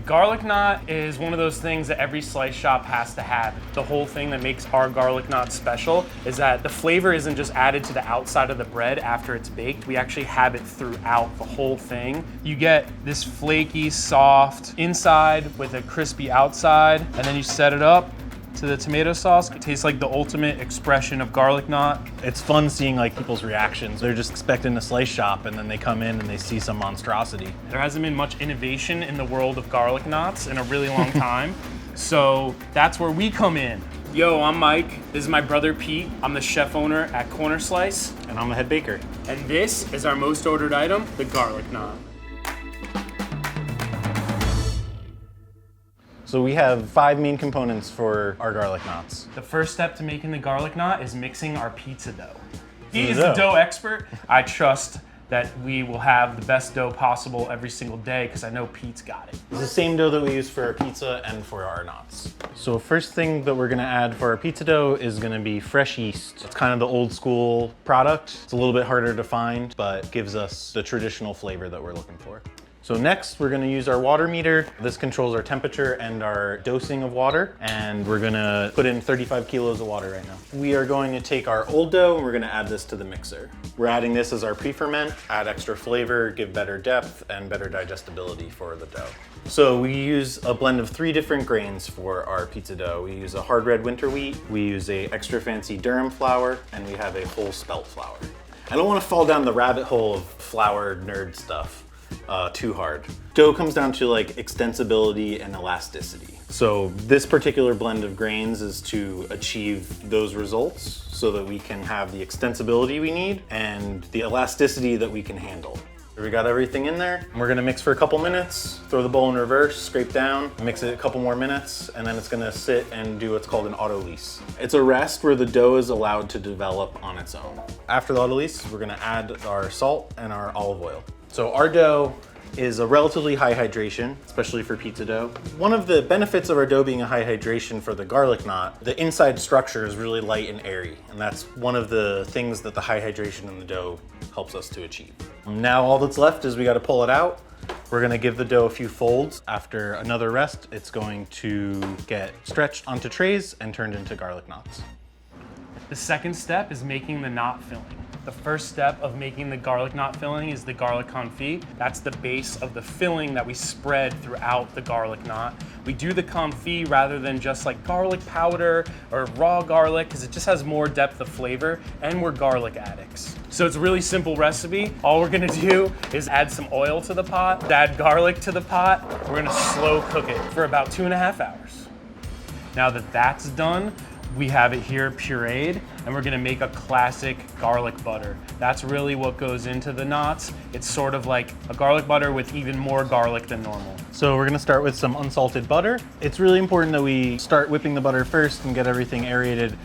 Garlic knot is one of those things that every slice shop has to have. The whole thing that makes our garlic knot special is that the flavor isn't just added to the outside of the bread after it's baked. We actually have it throughout the whole thing. You get this flaky, soft inside with a crispy outside, and then you set it up to the tomato sauce. It tastes like the ultimate expression of garlic knot. It's fun seeing like people's reactions. They're just expecting a slice shop and then they come in and they see some monstrosity. There hasn't been much innovation in the world of garlic knots in a really long time. So that's where we come in. Yo, I'm Mike. This is my brother Pete. I'm the chef owner at Corner Slice. And I'm the head baker. And this is our most ordered item, the garlic knot. So we have 5 main components for our garlic knots. The first step to making the garlic knot is mixing our pizza dough. He is the dough expert. I trust that we will have the best dough possible every single day because I know Pete's got it. It's the same dough that we use for our pizza and for our knots. So first thing that we're gonna add for our pizza dough is gonna be fresh yeast. It's kind of the old school product. It's a little bit harder to find, but gives us the traditional flavor that we're looking for. So next, we're gonna use our water meter. This controls our temperature and our dosing of water, and we're gonna put in 35 kilos of water right now. We are going to take our old dough and we're gonna add this to the mixer. We're adding this as our pre-ferment, add extra flavor, give better depth, and better digestibility for the dough. So we use a blend of 3 different grains for our pizza dough. We use a hard red winter wheat, we use a extra fancy durum flour, and we have a whole spelt flour. I don't wanna fall down the rabbit hole of flour nerd stuff too hard. Dough comes down to like extensibility and elasticity. So this particular blend of grains is to achieve those results so that we can have the extensibility we need and the elasticity that we can handle. We got everything in there. We're gonna mix for a couple minutes, throw the bowl in reverse, scrape down, mix it a couple more minutes, and then it's gonna sit and do what's called an auto-lease. It's a rest where the dough is allowed to develop on its own. After the auto-lease, we're gonna add our salt and our olive oil. So our dough is a relatively high hydration, especially for pizza dough. One of the benefits of our dough being a high hydration for the garlic knot, the inside structure is really light and airy, and that's one of the things that the high hydration in the dough helps us to achieve. Now all that's left is we gotta pull it out. We're gonna give the dough a few folds. After another rest, it's going to get stretched onto trays and turned into garlic knots. The second step is making the knot filling. The first step of making the garlic knot filling is the garlic confit. That's the base of the filling that we spread throughout the garlic knot. We do the confit rather than just like garlic powder or raw garlic because it just has more depth of flavor, and we're garlic addicts. So it's a really simple recipe. All we're gonna do is add some oil to the pot, add garlic to the pot. We're gonna slow cook it for about 2.5 hours. Now that that's done, we have it here pureed, and we're gonna make a classic garlic butter. That's really what goes into the knots. It's sort of like a garlic butter with even more garlic than normal. So we're gonna start with some unsalted butter. It's really important that we start whipping the butter first and get everything aerated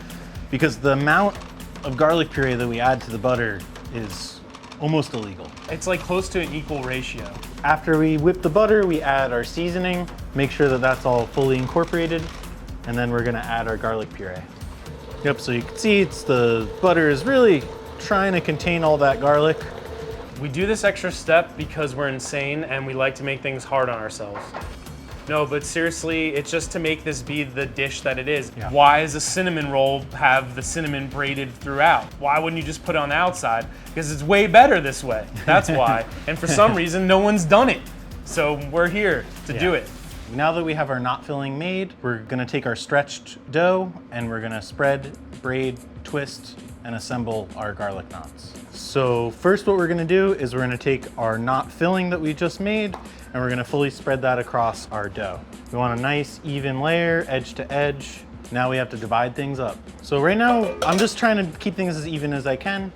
because the amount of garlic puree that we add to the butter is almost illegal. It's like close to an equal ratio. After we whip the butter, we add our seasoning, make sure that that's all fully incorporated, and then we're gonna add our garlic puree. Yep, so you can see the butter is really trying to contain all that garlic. We do this extra step because we're insane and we like to make things hard on ourselves. No, but seriously, it's just to make this be the dish that it is. Yeah. Why does a cinnamon roll have the cinnamon braided throughout? Why wouldn't you just put it on the outside? Because it's way better this way. That's why. And for some reason, no one's done it. So we're here to do it. Now that we have our knot filling made, we're gonna take our stretched dough and we're gonna spread, braid, twist, and assemble our garlic knots. So first what we're gonna do is we're gonna take our knot filling that we just made and we're gonna fully spread that across our dough. We want a nice even layer, edge to edge. Now we have to divide things up. So right now, I'm just trying to keep things as even as I can.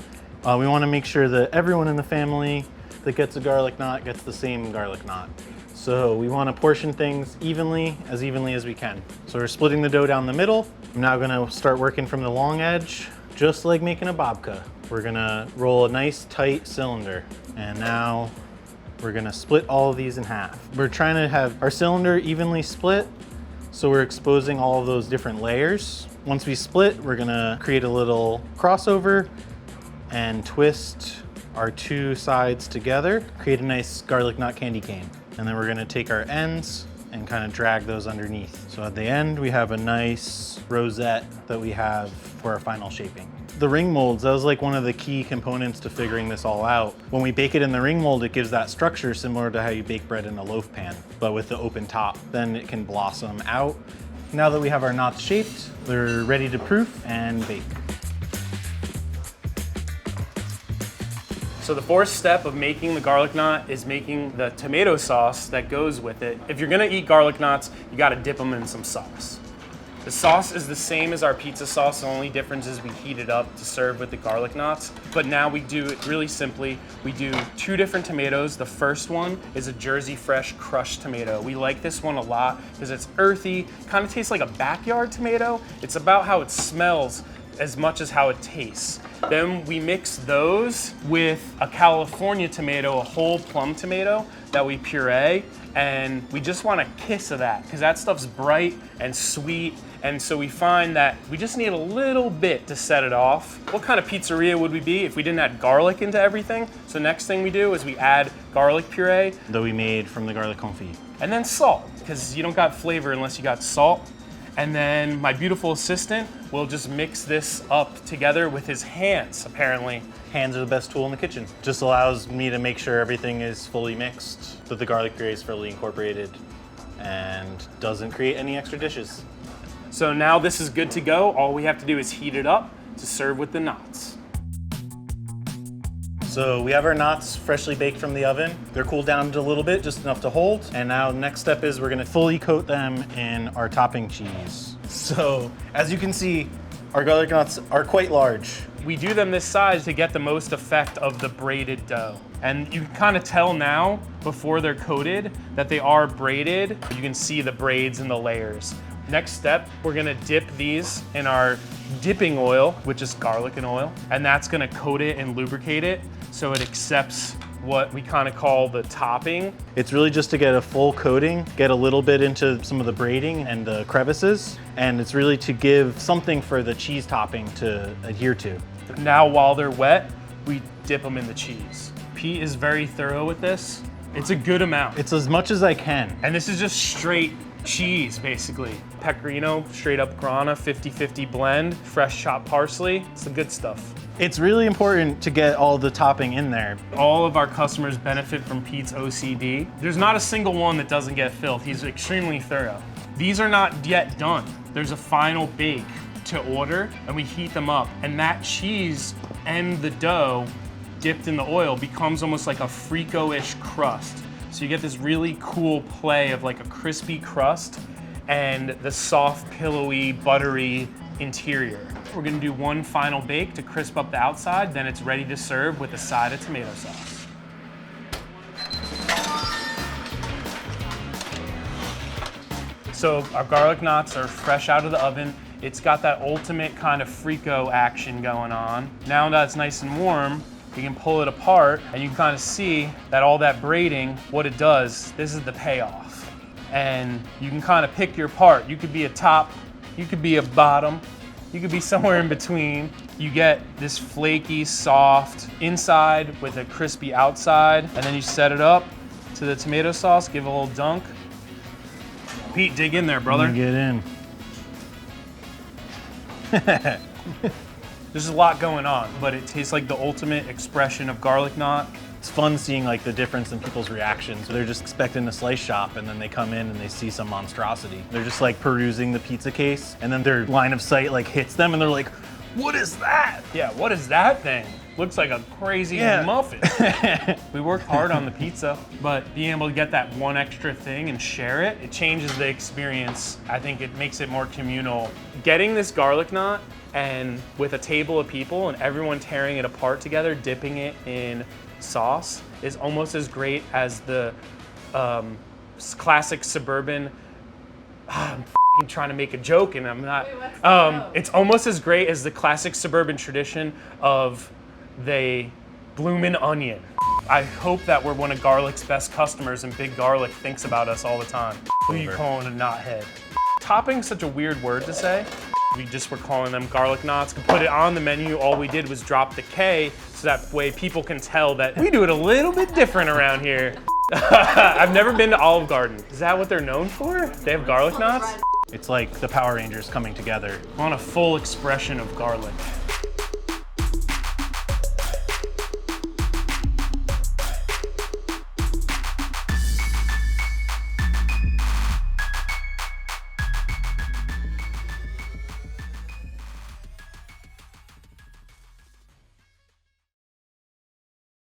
We wanna make sure that everyone in the family that gets a garlic knot gets the same garlic knot. So we want to portion things evenly as we can. So we're splitting the dough down the middle. I'm now going to start working from the long edge, just like making a babka. We're going to roll a nice tight cylinder. And now we're going to split all of these in half. We're trying to have our cylinder evenly split, so we're exposing all of those different layers. Once we split, we're going to create a little crossover and twist our 2 sides together, create a nice garlic knot candy cane. And then we're gonna take our ends and kind of drag those underneath. So at the end, we have a nice rosette that we have for our final shaping. The ring molds, that was like one of the key components to figuring this all out. When we bake it in the ring mold, it gives that structure similar to how you bake bread in a loaf pan, but with the open top. Then it can blossom out. Now that we have our knots shaped, they're ready to proof and bake. So the fourth step of making the garlic knot is making the tomato sauce that goes with it. If you're gonna eat garlic knots, you gotta dip them in some sauce. The sauce is the same as our pizza sauce, the only difference is we heat it up to serve with the garlic knots. But now we do it really simply. We do 2 different tomatoes. The first one is a Jersey Fresh crushed tomato. We like this one a lot because it's earthy, kind of tastes like a backyard tomato. It's about how it smells as much as how it tastes. Then we mix those with a California tomato, a whole plum tomato that we puree, and we just want a kiss of that because that stuff's bright and sweet, and so we find that we just need a little bit to set it off. What kind of pizzeria would we be if we didn't add garlic into everything? So next thing we do is we add garlic puree. That we made from the garlic confit. And then salt, because you don't got flavor unless you got salt. And then my beautiful assistant will just mix this up together with his hands, apparently. Hands are the best tool in the kitchen. Just allows me to make sure everything is fully mixed, that the garlic puree is fully incorporated, and doesn't create any extra dishes. So now this is good to go. All we have to do is heat it up to serve with the knots. So we have our knots freshly baked from the oven. They're cooled down a little bit, just enough to hold. And now the next step is we're gonna fully coat them in our topping cheese. So as you can see, our garlic knots are quite large. We do them this size to get the most effect of the braided dough. And you can kind of tell now, before they're coated, that they are braided. You can see the braids and the layers. Next step, we're gonna dip these in our dipping oil, which is garlic and oil, and that's gonna coat it and lubricate it so it accepts what we kind of call the topping. It's really just to get a full coating, get a little bit into some of the braiding and the crevices, and it's really to give something for the cheese topping to adhere to. Now while they're wet, we dip them in the cheese. Pete is very thorough with this. It's a good amount. It's as much as I can. And this is just straight cheese, basically. Pecorino, straight up grana, 50-50 blend, fresh chopped parsley. It's the good stuff. It's really important to get all the topping in there. All of our customers benefit from Pete's OCD. There's not a single one that doesn't get filled. He's extremely thorough. These are not yet done. There's a final bake to order, and we heat them up. And that cheese and the dough dipped in the oil becomes almost like a Frico-ish crust. So you get this really cool play of like a crispy crust and the soft, pillowy, buttery interior. We're gonna do one final bake to crisp up the outside, then it's ready to serve with a side of tomato sauce. So our garlic knots are fresh out of the oven. It's got that ultimate kind of Frico action going on. Now that it's nice and warm, you can pull it apart and you can kind of see that all that braiding, what it does, this is the payoff. And you can kind of pick your part. You could be a top, you could be a bottom, you could be somewhere in between. You get this flaky, soft inside with a crispy outside, and then you set it up to the tomato sauce, give it a little dunk. Pete, dig in there, brother. Get in. There's a lot going on, but it tastes like the ultimate expression of garlic knot. It's fun seeing like the difference in people's reactions. They're just expecting a slice shop and then they come in and they see some monstrosity. They're just like perusing the pizza case and then their line of sight like hits them and they're like, what is that? Yeah, what is that thing? Looks like a crazy muffin. We worked hard on the pizza, but being able to get that one extra thing and share it, it changes the experience. I think it makes it more communal. Getting this garlic knot and with a table of people and everyone tearing it apart together, dipping it in sauce is almost as great as the classic suburban. I'm trying to make a joke and I'm not. It's almost as great as the classic suburban tradition of the bloomin' onion. I hope that we're one of Garlic's best customers and Big Garlic thinks about us all the time. Who are you calling a knothead? Topping's such a weird word to say. We just were calling them garlic knots. We put it on the menu. All we did was drop the K so that way people can tell that we do it a little bit different around here. I've never been to Olive Garden. Is that what they're known for? They have garlic knots? It's like the Power Rangers coming together. I want a full expression of garlic.